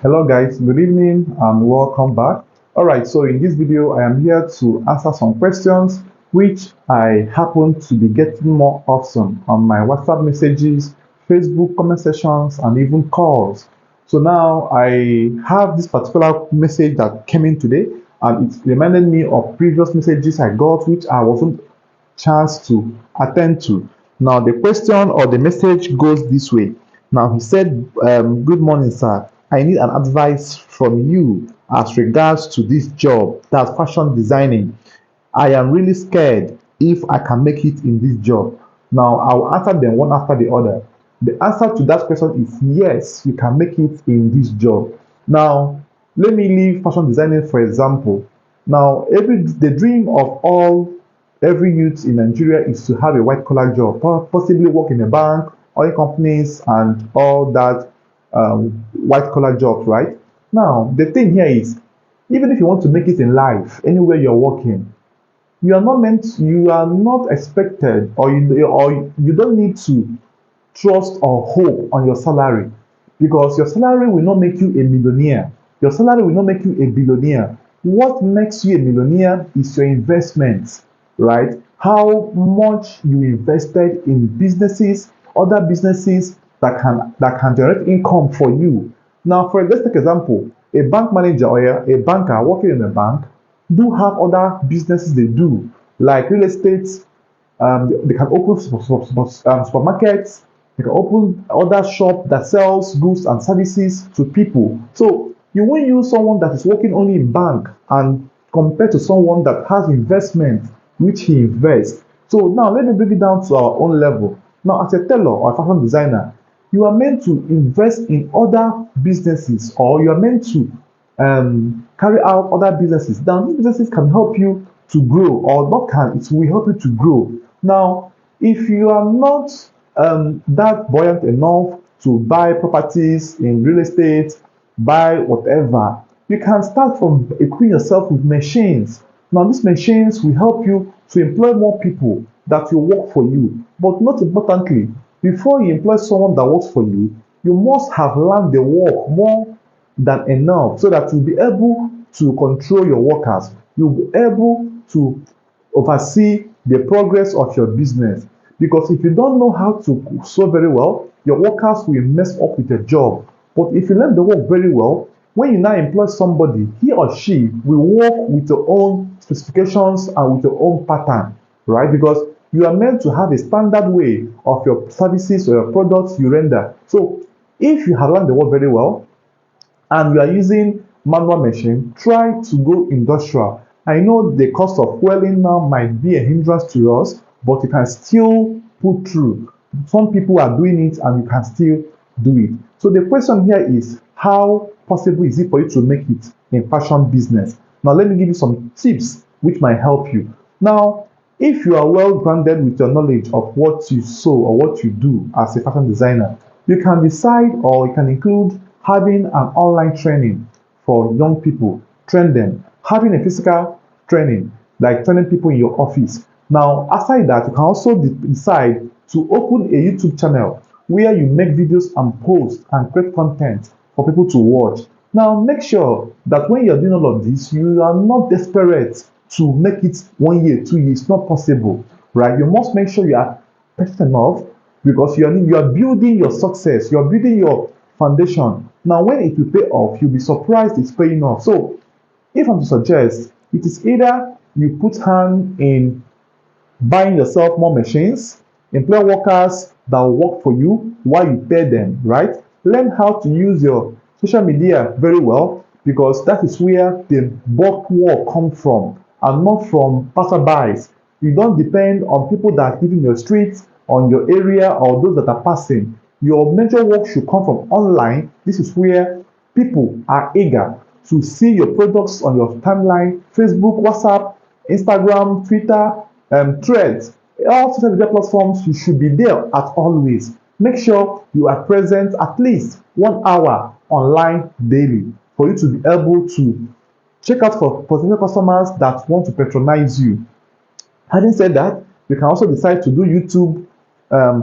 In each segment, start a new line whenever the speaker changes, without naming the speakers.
Hello guys, good evening and welcome back. Alright, so in this video I am here to answer some questions which I happen to be getting more often on my WhatsApp messages, Facebook comment sections and even calls. So now I have this particular message that came in today and it reminded me of previous messages I got which I wasn't chance to attend to. Now, the question or the message goes this way. Now, he said, good morning, sir. I need an advice from you as regards to this job, that's fashion designing. I am really scared if I can make it in this job. Now, I'll answer them one after the other. The answer to that question is yes, you can make it in this job. Now, let me leave fashion designing for example. Now, the dream of every youth in Nigeria is to have a white collar job, possibly work in a bank, oil companies, and all that white collar jobs, right? Now, the thing here is, even if you want to make it in life, anywhere you're working, you are not expected, or you don't need to trust or hope on your salary because your salary will not make you a millionaire. Your salary will not make you a billionaire. What makes you a millionaire is your investments, right? How much you invested in businesses, other businesses that can generate income for you. Now, let's take example, a bank manager or a banker working in a bank do have other businesses they do, like real estate. They can open supermarkets. They can open other shop that sells goods and services to people. So you won't use someone that is working only in bank and compared to someone that has investment which he invests. So now let me bring it down to our own level. Now, as a tailor or a fashion designer, you are meant to invest in other businesses, or you are meant to carry out other businesses. Now, these businesses can help you to grow, or not can, it will help you to grow. Now, if you are not that buoyant enough to buy properties in real estate, buy whatever, you can start from equipping yourself with machines. Now, these machines will help you to employ more people that will work for you. But most importantly, before you employ someone that works for you, you must have learned the work more than enough so that you'll be able to control your workers. You'll be able to oversee the progress of your business. Because if you don't know how to sew very well, your workers will mess up with your job. But if you learn the work very well, when you now employ somebody, he or she will work with your own specifications and with your own pattern, right? Because you are meant to have a standard way of your services or your products you render. So if you have learned the work very well and you are using manual machine, try to go industrial. I know the cost of fueling now might be a hindrance to us, but you can still put through. Some people are doing it and you can still do it. So the question here is, how possible is it for you to make it in fashion business? Now let me give you some tips which might help you. Now, if you are well grounded with your knowledge of what you sew or what you do as a fashion designer, you can decide, or you can include having an online training for young people, train them, having a physical training, like training people in your office. Now, aside that, you can also decide to open a YouTube channel where you make videos and post and create content for people to watch. Now, make sure that when you're doing all of this, you are not desperate to make it 1 year, 2 years. It's not possible, right? You must make sure you are patient enough because you are building your success. You are building your foundation. Now, when it will pay off, you'll be surprised it's paying off. So, if I'm to suggest, it is either you put hand in buying yourself more machines, employ workers that will work for you while you pay them, right? Learn how to use your social media very well because that is where the bulk work comes from and not from passerbys. You don't depend on people that live in your streets, on your area, or those that are passing. Your major work should come from online. This is where people are eager to see your products on your timeline, Facebook, WhatsApp, Instagram, Twitter, Threads, all social media platforms. You should be there at always. Make sure you are present at least 1 hour online daily for you to be able to check out for potential customers that want to patronize you. Having said that, you can also decide to do YouTube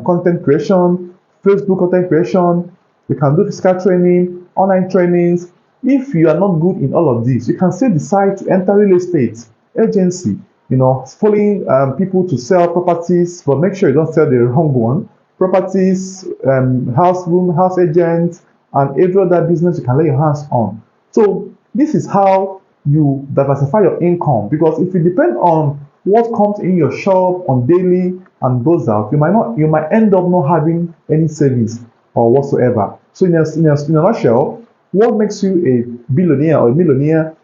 content creation, Facebook content creation. You can do physical training, online trainings. If you are not good in all of this, you can still decide to enter real estate agency, following people to sell properties, but make sure you don't sell the wrong one. Properties, house agents, and every other business you can lay your hands on. So this is how you diversify your income, because if you depend on what comes in your shop on daily and goes out, you might end up not having any savings or whatsoever. So in a nutshell, what makes you a billionaire or a millionaire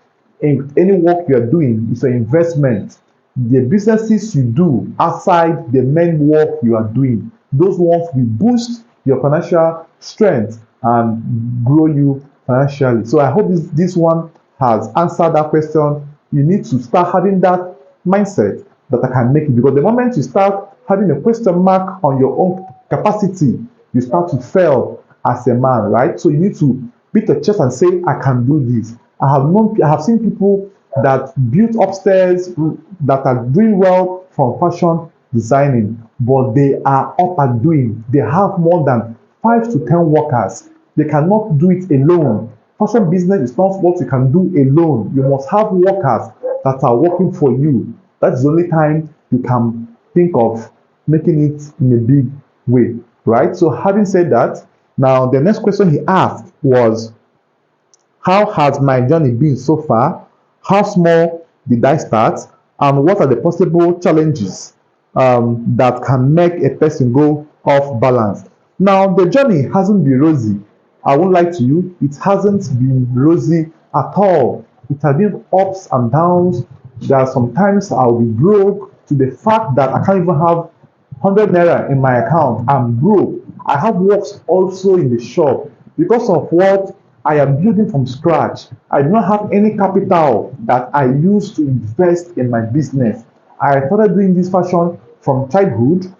in any work you are doing is your investment. The businesses you do outside the main work you are doing, those ones will boost your financial strength and grow you financially. So I hope this one has answered that question. You need to start having that mindset that I can make it, because the moment you start having a question mark on your own capacity, you start to fail as a man, right? So you need to beat your chest and say, I can do this. I have seen people that built upstairs that are doing well from fashion designing, but they are up and doing. They have more than 5 to 10 workers. They cannot do it alone. Fashion business is not what you can do alone. You must have workers that are working for you. That's the only time you can think of making it in a big way, right? So having said that, now the next question he asked was, how has my journey been so far? How small did I start? And what are the possible challenges that can make a person go off balance? Now, the journey hasn't been rosy. I won't lie to you, it hasn't been rosy at all. It has been ups and downs. There are sometimes I'll be broke to the fact that I can't even have 100 naira in my account. I'm broke. I have works also in the shop because of what I am building from scratch. I do not have any capital that I use to invest in my business. I started doing this fashion from childhood.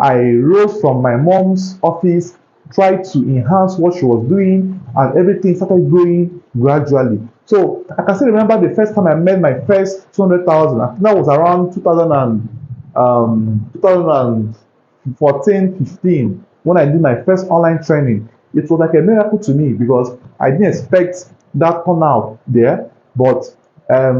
I rose from my mom's office, tried to enhance what she was doing, and everything started growing gradually. So I can still remember the first time I made my first 200,000. I think that was around 2014, 15, when I did my first online training. It was like a miracle to me because I didn't expect that turnout there, but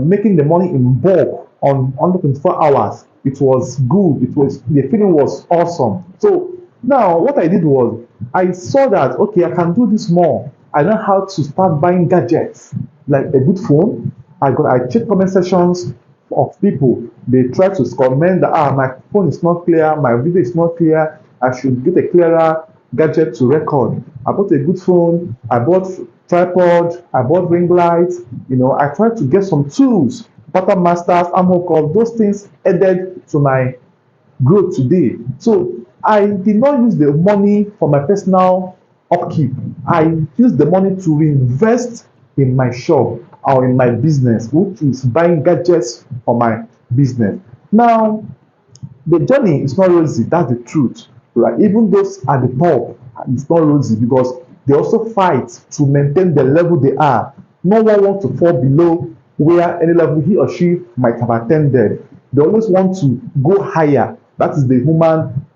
making the money in bulk on under 24 hours, it was good. The feeling was awesome. So now what I did was I saw that okay, I can do this more. I know how to start buying gadgets like a good phone. I checked comment sections of people. They try to comment that my phone is not clear, my video is not clear, I should get a clearer gadget to record. I bought a good phone, I bought tripod, I bought ring lights. I tried to get some tools, pattern masters, ammo, those things added to my growth today. So I did not use the money for my personal upkeep. I used the money to reinvest in my shop or in my business, which is buying gadgets for my business. Now, the journey is not rosy, that's the truth, right? Even those at the top, it's not rosy because they also fight to maintain the level they are. No one wants to fall below where any level he or she might have attended. They always want to go higher. That is the human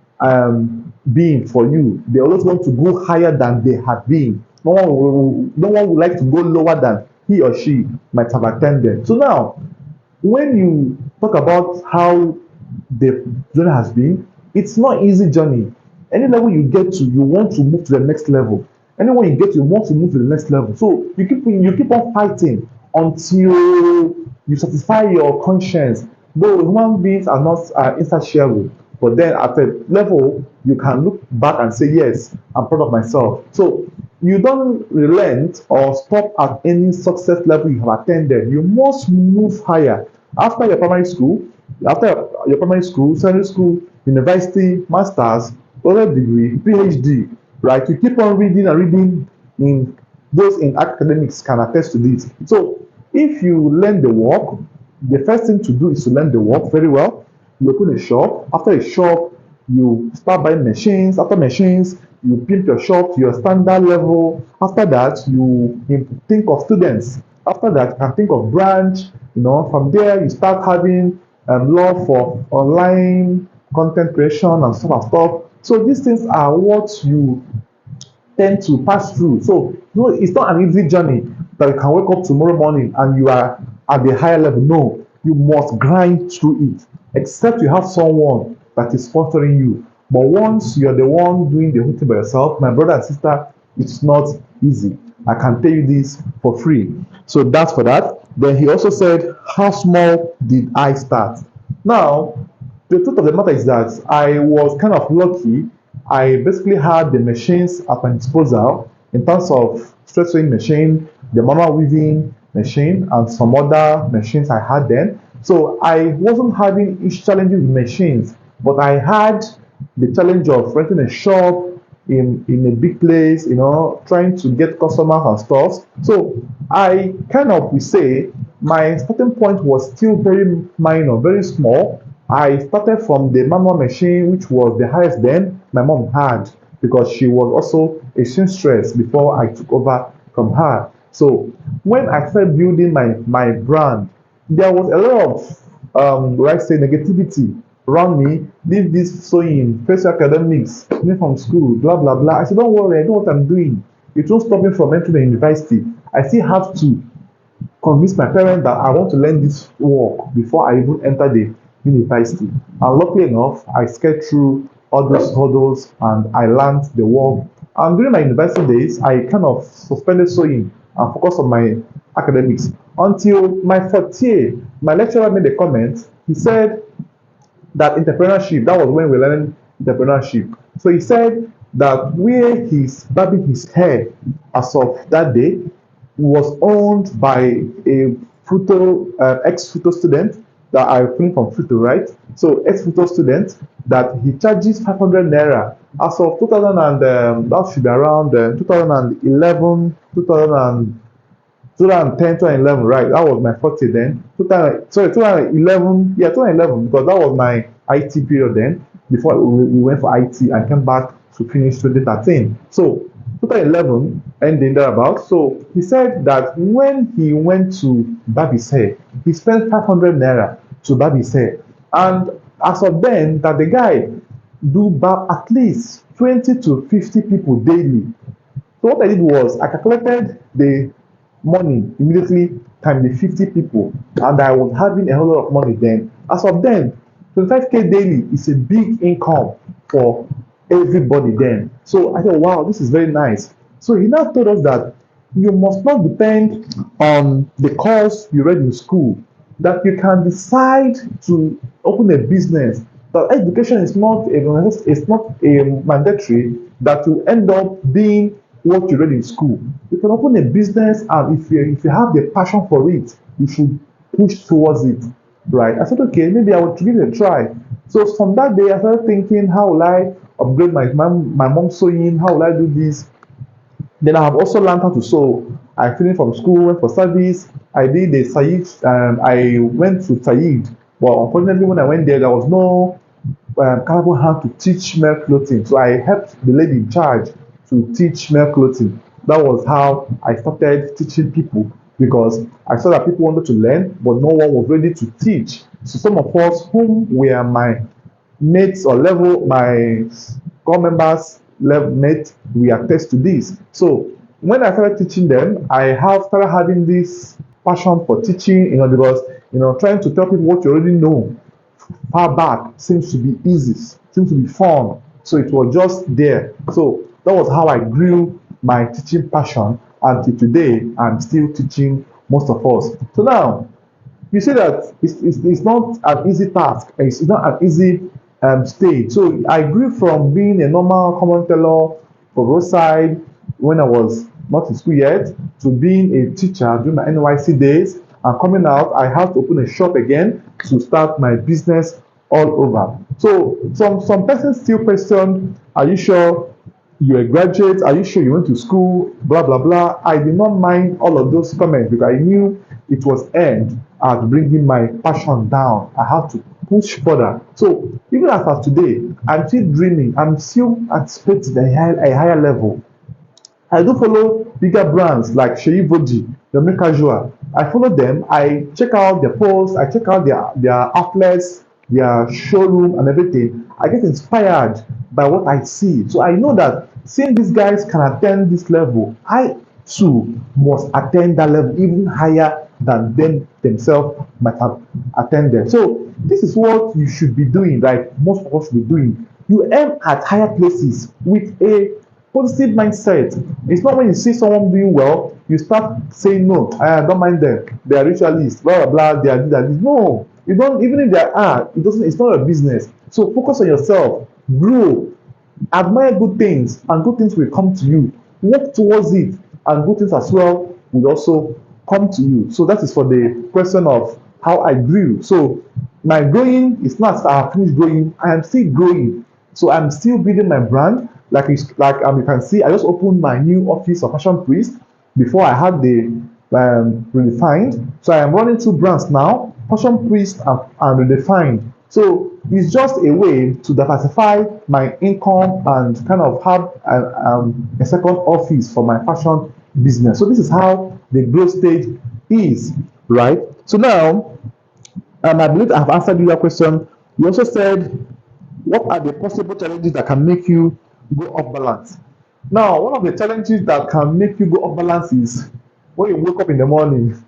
being for you. They always want to go higher than they have been. No one would like to go lower than he or she might have attended. So now, when you talk about how the journey has been, it's not easy journey. Any level you get to, you want to move to the next level. Anywhere you get to, you want to move to the next level. So you keep on fighting until you satisfy your conscience. Though human beings are not insatiable, but then at a level you can look back and say, yes, I'm proud of myself. So you don't relent or stop at any success level you have attended. You must move higher. After your primary school, secondary school, university, masters, other degree, PhD, right? You keep on reading and reading. In those in academics can attest to this. So if you learn the work, the first thing to do is to learn the work very well. You open a shop. After a shop, you start buying machines. After machines, you pimp your shop to your standard level. After that, you think of students. After that, you can think of branch. From there, you start having love for online content creation and stuff. So these things are what you tend to pass through. So it's not an easy journey that you can wake up tomorrow morning and you are at the higher level. No, you must grind through it, except you have someone that is sponsoring you. But once you're the one doing the whole thing by yourself, my brother and sister, it's not easy. I can tell you this for free. So that's for that. Then he also said, how small did I start? Now, the truth of the matter is that I was kind of lucky. I basically had the machines at my disposal in terms of straight sewing machine, the manual weaving machine, and some other machines I had then. So I wasn't having huge challenges with machines, but I had the challenge of renting a shop in a big place, trying to get customers and stuff. So I kind of we say my starting point was still very minor, very small. I started from the manual machine, which was the highest then my mom had, because she was also a seamstress before I took over from her. So when I started building my brand, there was a lot of let's say negativity around me. Leave this sewing, face academics, me from school, blah blah blah. I said, don't worry, I know what I'm doing. It won't stop me from entering the university. I still have to convince my parents that I want to learn this work before I even enter the university. And luckily enough, I skated through all those hurdles and I learned the work. And during my university days, I kind of suspended sewing and focused on my academics until my fourth year. My lecturer made a comment. He said that entrepreneurship, that was when we learned entrepreneurship. So he said that where he's barbing his hair as of that day was owned by a ex-Futo student that I finished from Futo, right? So ex-Futo student that he charges 500 naira as of 2000 and that should be around 2011, 2010, 2011, right? That was my first year then. 2011, yeah, 2011, because that was my IT period then, before we went for IT and came back to finish 2013. So 2011 ending thereabout. So he said that when he went to barb his hair, he spent 500 naira to barb his hair. And as of then, that the guy do barb at least 20 to 50 people daily. So what I did was I calculated the money immediately times the 50 people, and I was having a whole lot of money then. As of then, 25k daily is a big income for everybody then. So I thought, wow, this is very nice. So he now told us that you must not depend on the course you read in school, that you can decide to open a business. That education is not a mandatory that you end up being what you read in school. You can open a business, and if you have the passion for it, you should push towards it, right? I said, okay, maybe I will give it a try. So from that day, I started thinking, how will I upgrade my mom's sewing? How will I do this? Then I have also learned how to sew. I finished from school, went for service. I did the Said. I went to Said. Well, unfortunately, when I went there, there was no capable hand to teach male clothing. So I helped the lady in charge to teach male clothing. That was how I started teaching people, because I saw that people wanted to learn, but no one was ready to teach. So some of us whom were my mates or level, my core members, level mates, we attest to this. So when I started teaching them, I have started having this passion for teaching, because trying to tell people what you already know far back seems to be easy, seems to be fun. So it was just there. So that was how I grew my teaching passion, and till today I'm still teaching most of us. So now you see that it's not an easy task, it's not an easy stage. So I grew from being a normal common teller for roadside when I was not in school yet, to being a teacher during my NYC days, and coming out I have to open a shop again to start my business all over. So some persons still question, are you sure you're a graduate? Are you sure you went to school? Blah blah blah. I did not mind all of those comments, because I knew it was end at bringing my passion down. I have to push further. So even as of today, I'm still dreaming. I'm still anticipating a higher level. I do follow bigger brands like Sheyi Voji, Yomi Casual. I follow them. I check out their posts. I check out their outlets, their showroom, and everything. I get inspired by what I see. So I know that seeing these guys can attain this level, I too must attain that level even higher than them themselves might have attended. So this is what you should be doing, like most of us should be doing. You aim at higher places with a positive mindset. It's not when you see someone doing well, you start saying, no, I don't mind them. They are ritualists, blah, blah, blah, they are this. No, you don't, even if they are, it's not your business. So focus on yourself, grow, admire good things, and good things will come to you. Work towards it, and good things as well will also come to you. So that is for the question of how I grew. So my growing is not I have finished growing, I am still growing. So I'm still building my brand. You can see, I just opened my new office of Fashion Priest before I had the Redefined. So I am running two brands now, Fashion Priest and Redefined. So it's just a way to diversify my income and kind of have a second office for my fashion business. So this is how the growth stage is, right? So now, I believe I've answered your question. You also said, what are the possible challenges that can make you go off balance? Now, one of the challenges that can make you go off balance is when you wake up in the morning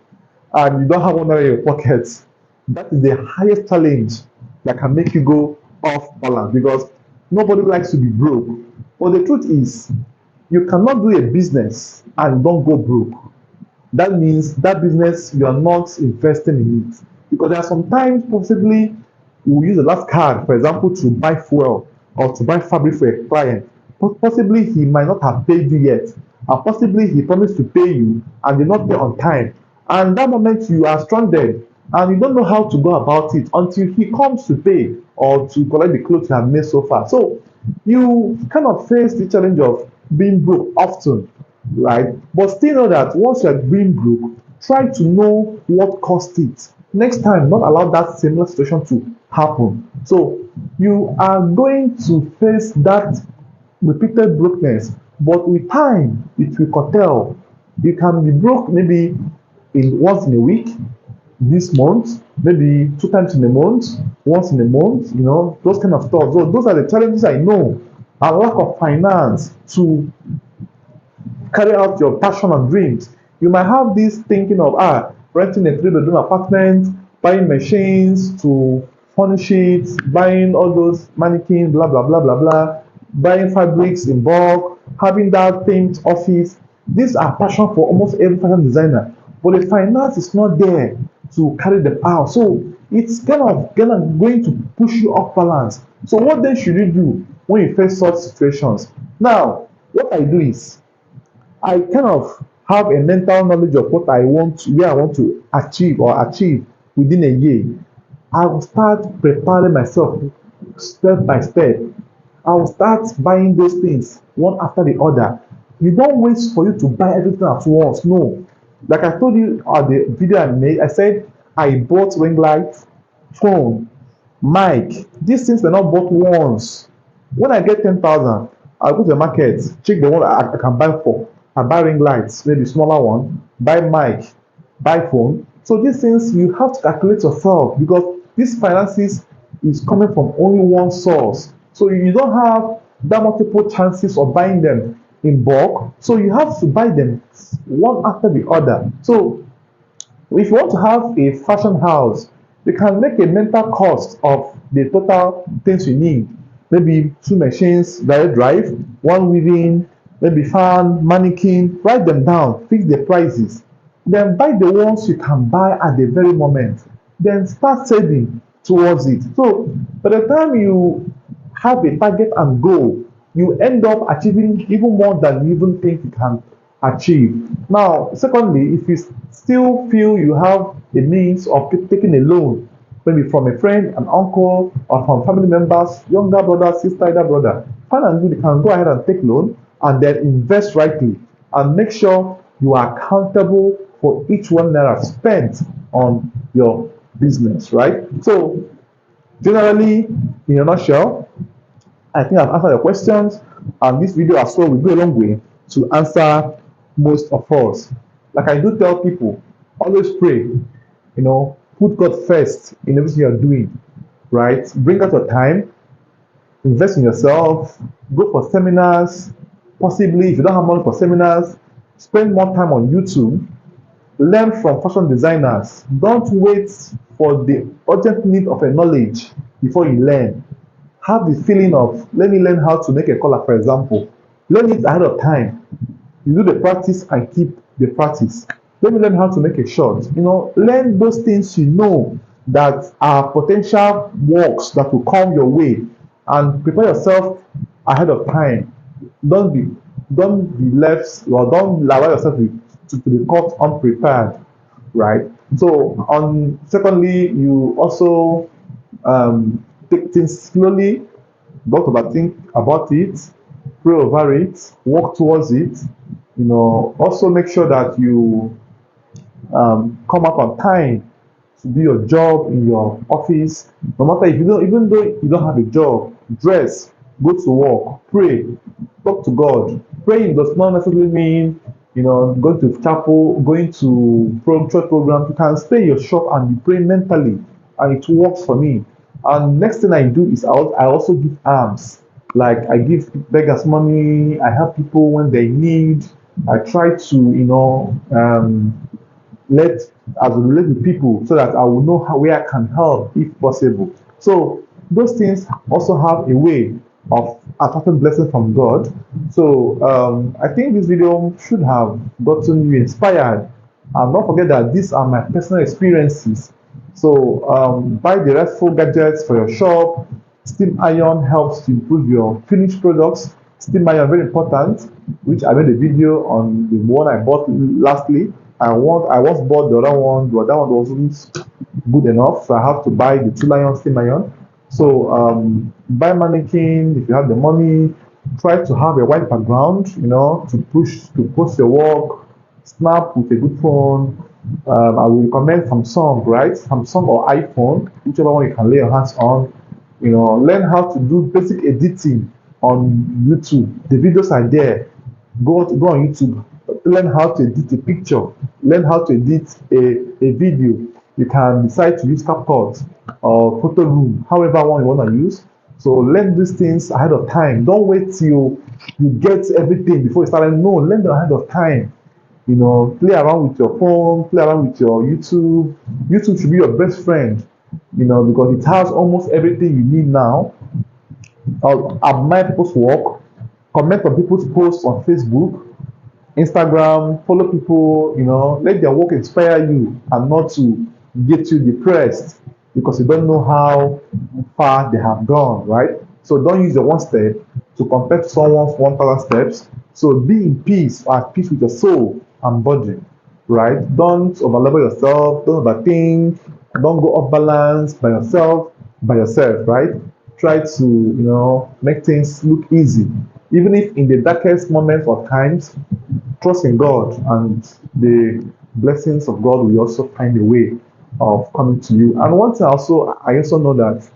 and you don't have money in your pockets. That is the highest challenge that can make you go off balance, because nobody likes to be broke. But the truth is, you cannot do a business and don't go broke. That means that business, you are not investing in it. Because there are sometimes possibly you will use the last card, for example, to buy fuel or to buy fabric for a client. Possibly he might not have paid you yet, and possibly he promised to pay you and did not pay on time. And that moment you are stranded and you don't know how to go about it until he comes to pay or to collect the clothes you have made so far. So you kind of face the challenge of being broke often, right? But still know that once you are being broke, try to know what caused it. Next time, not allow that similar situation to happen. So you are going to face that repeated brokenness, but with time, it will curtail. You can be broke maybe once in a week, this month, maybe two times in a month, once in a month, those kind of stuff. So those are the challenges I know. A lack of finance to carry out your passion and dreams. You might have this thinking of renting a 3-bedroom apartment, buying machines to furnish it, buying all those mannequins, blah blah blah blah blah, buying fabrics in bulk, having that paint office. These are passion for almost every fashion designer, but the finance is not there to carry them out. So it's kind of going to push you off balance. So what then should you do when you face such situations? Now, what I do is I kind of have a mental knowledge of what I want, where I want to achieve within a year. I will start preparing myself step by step. I will start buying those things one after the other. You don't wait for you to buy everything at once. No. Like I told you on the video I made, I said I bought ring light, phone, mic. These things were not bought once. When I get 10,000, I'll go to the market, check the one I can buy for. I buy ring lights, maybe smaller one, buy mic, buy phone. So these things you have to calculate yourself, because these finances is coming from only one source. So you don't have that multiple chances of buying them in bulk. So you have to buy them one after the other. So if you want to have a fashion house, you can make a mental cost of the total things you need. Maybe 2 machines, direct drive, 1 weaving, maybe fan, mannequin. Write them down, fix the prices. Then buy the ones you can buy at the very moment. Then start saving towards it. So by the time you have a target and goal, you end up achieving even more than you even think you can achieve. Now, secondly, if you still feel you have the means of taking a loan, maybe from a friend, an uncle, or from family members, younger brother, sister, elder brother, fine and good, you can go ahead and take loan and then invest rightly and make sure you are accountable for each one naira spent on your business, right? So, generally, in a nutshell, I think I've answered your questions, and this video as well will go a long way to answer most of us. Like I do tell people, always pray, put God first in everything you're doing, right? Bring out your time, invest in yourself, go for seminars, Possibly, if you don't have money for seminars, spend more time on YouTube. Learn from fashion designers. Don't wait for the urgent need of a knowledge before you learn. Have the feeling of, let me learn how to make a color, for example. Learn it ahead of time. You do the practice and keep the practice. Let me learn how to make a shot. Learn those things that are potential works that will come your way, and prepare yourself ahead of time. Don't be don't be left, or don't allow yourself to be caught unprepared, right? So on secondly, you also take things slowly. Don't overthink about it, pray over it, work towards it. Also make sure that you come up on time to do your job in your office. No matter, if you don't, even though you don't have a job, dress, go to work, pray, talk to God. Praying does not necessarily mean going to chapel, going to church programs. You can stay in your shop and you pray mentally, and it works for me. And next thing I do is I also give alms. Like, I give beggars money, I help people when they need. I try to let as we relate with people, so that I will know where I can help if possible. So those things also have a way of attracting blessings from God. So I think this video should have gotten you inspired. And don't forget that these are my personal experiences. So buy the restful gadgets for your shop. Steam iron helps to improve your finished products. Steam iron, very important, which I made a video on the one I bought lastly. I once bought the other one, but that one wasn't good enough, so I have to buy the two iron steam iron. So buy mannequin if you have the money. Try to have a white background, to post your work. Snap with a good phone. I will recommend Samsung, right? Samsung or iPhone, whichever one you can lay your hands on. Learn how to do basic editing on YouTube. The videos are there. Go on YouTube. Learn how to edit a picture. Learn how to edit a video. You can decide to use CapCut or Photo Room, however one you want to use. So learn these things ahead of time. Don't wait till you get everything before you start. No, learn them ahead of time. Play around with your phone, play around with your YouTube. YouTube should be your best friend, because it has almost everything you need now. Admire people's work, comment on people's posts on Facebook, Instagram, follow people, let their work inspire you and not to get you depressed because you don't know how far they have gone, right? So don't use your one step to compare to someone's 1,000 steps. So be in peace, or at peace with your soul and body, right? Don't overlevel yourself, don't overthink, don't go off balance by yourself, right? Try to, make things look easy. Even if in the darkest moments or times, trust in God, and the blessings of God will also find a way of coming to you. And one thing I also know that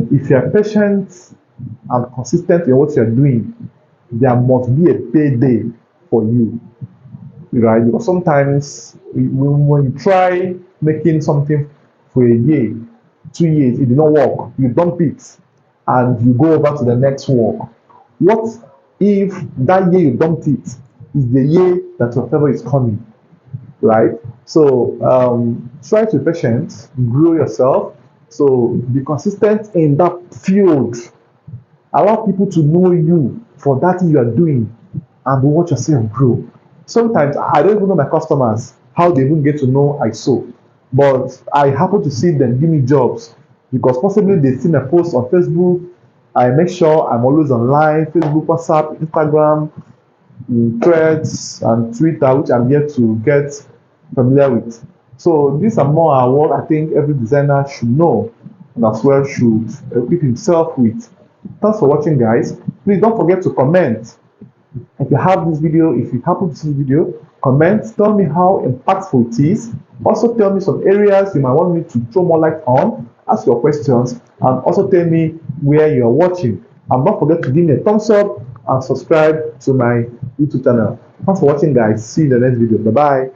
if you are patient and consistent in what you are doing, there must be a payday for you, right? Because sometimes when you try making something for a year, 2 years, it did not work, you dump it and you go over to the next work. What if that year you dumped it is the year that your favor is coming, right? So try to be patient, grow yourself. So be consistent in that field. Allow people to know you for that thing you are doing, and watch yourself grow. Sometimes I don't even know my customers, how they even get to know I sew, but I happen to see them give me jobs because possibly they see my posts on Facebook. I make sure I'm always online: Facebook, WhatsApp, Instagram, Threads, and Twitter, which I'm yet to get familiar with. So these are more what I think every designer should know, and as well should equip himself with. Thanks for watching, guys. Please don't forget to comment. If you have this video, if you happen to see the video, comment, tell me how impactful it is. Also tell me some areas you might want me to throw more light on, ask your questions, and also tell me where you are watching. And don't forget to give me a thumbs up and subscribe to my YouTube channel. Thanks for watching, guys. See you in the next video. Bye bye.